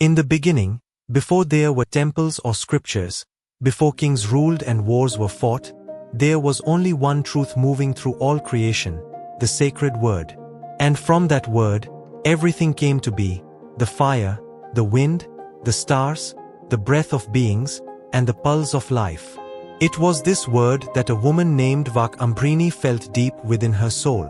In the beginning, before there were temples or scriptures, before kings ruled and wars were fought, there was only one truth moving through all creation, the sacred word. And from that word, everything came to be, the fire, the wind, the stars, the breath of beings, and the pulse of life. It was this word that a woman named Ambhrini felt deep within her soul.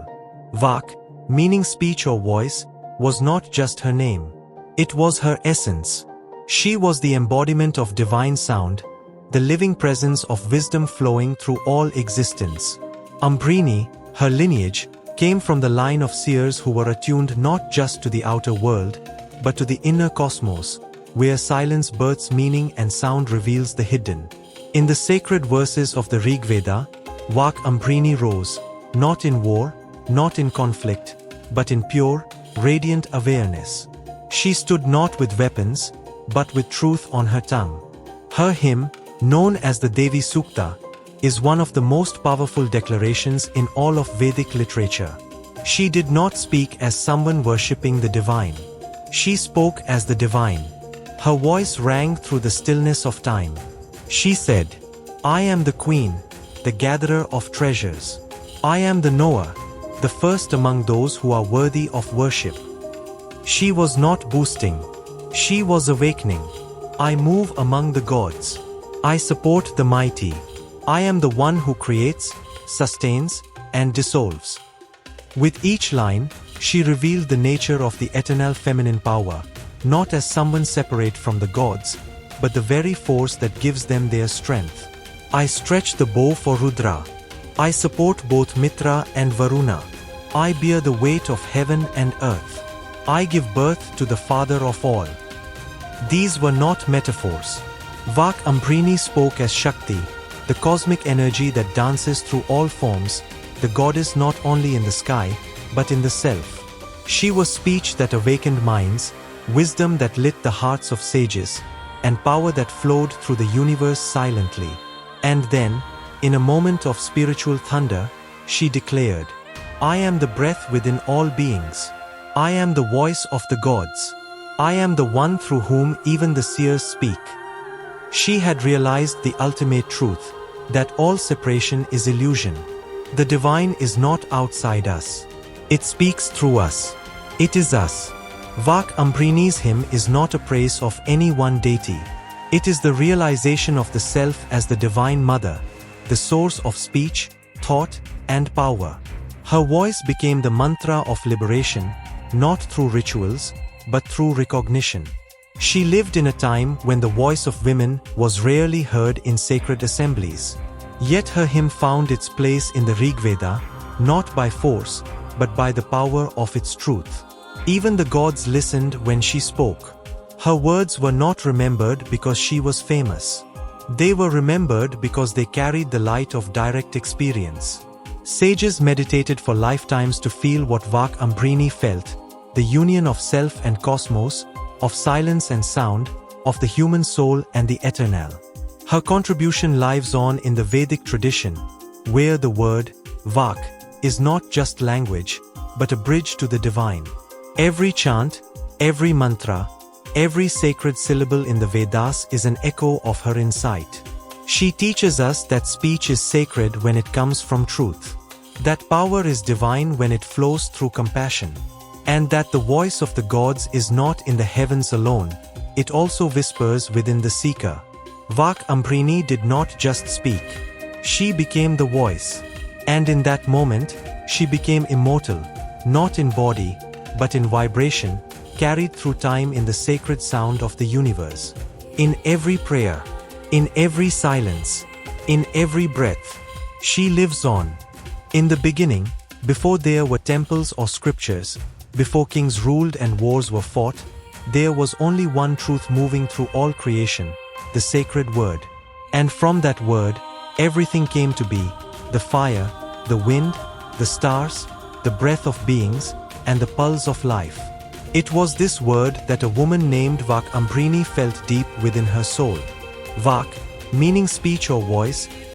Vak, meaning speech or voice, was not just her name. It was her essence. She was the embodiment of divine sound, the living presence of wisdom flowing through all existence. Ambhrini, her lineage, came from the line of seers who were attuned not just to the outer world, but to the inner cosmos, where silence births meaning and sound reveals the hidden. In the sacred verses of the Rig Veda, Vak Ambhrini rose, not in war, not in conflict, but in pure, radiant awareness. She stood not with weapons, but with truth on her tongue. Her hymn, known as the Devi Sukta, is one of the most powerful declarations in all of Vedic literature. She did not speak as someone worshipping the divine. She spoke as the divine. Her voice rang through the stillness of time. She said, "I am the queen, the gatherer of treasures. I am the knower, the first among those who are worthy of worship." She was not boasting. She was awakening. "I move among the gods. I support the mighty. I am the one who creates, sustains, and dissolves." With each line, she revealed the nature of the eternal feminine power, not as someone separate from the gods, but the very force that gives them their strength. "I stretch the bow for Rudra. I support both Mitra and Varuna. I bear the weight of heaven and earth. I give birth to the Father of all." These were not metaphors. Vak Ambhrini spoke as Shakti, the cosmic energy that dances through all forms, the goddess not only in the sky, but in the self. She was speech that awakened minds, wisdom that lit the hearts of sages, and power that flowed through the universe silently. And then, in a moment of spiritual thunder, she declared, "I am the breath within all beings. I am the voice of the gods. I am the one through whom even the seers speak." She had realized the ultimate truth, that all separation is illusion. The divine is not outside us. It speaks through us. It is us. Vak Ambhrini's hymn is not a praise of any one deity. It is the realization of the self as the divine mother, the source of speech, thought, and power. Her voice became the mantra of liberation, not through rituals, but through recognition. She lived in a time when the voice of women was rarely heard in sacred assemblies. Yet her hymn found its place in the Rig Veda, not by force, but by the power of its truth. Even the gods listened when she spoke. Her words were not remembered because she was famous. They were remembered because they carried the light of direct experience. Sages meditated for lifetimes to feel what Vak Ambhrini felt, the union of self and cosmos, of silence and sound, of the human soul and the eternal. Her contribution lives on in the Vedic tradition, where the word, Vak, is not just language, but a bridge to the divine. Every chant, every mantra, every sacred syllable in the Vedas is an echo of her insight. She teaches us that speech is sacred when it comes from truth, that power is divine when it flows through compassion, and that the voice of the gods is not in the heavens alone, it also whispers within the seeker. Vak Ambhrini did not just speak. She became the voice. And in that moment, she became immortal, not in body, but in vibration, carried through time in the sacred sound of the universe. In every prayer, in every silence, in every breath, she lives on. In the beginning, before there were temples or scriptures, before kings ruled and wars were fought, there was only one truth moving through all creation, the sacred word. And from that word, everything came to be, the fire, the wind, the stars, the breath of beings, and the pulse of life. It was this word that a woman named Vak Ambhrini felt deep within her soul. Vak, meaning speech or voice,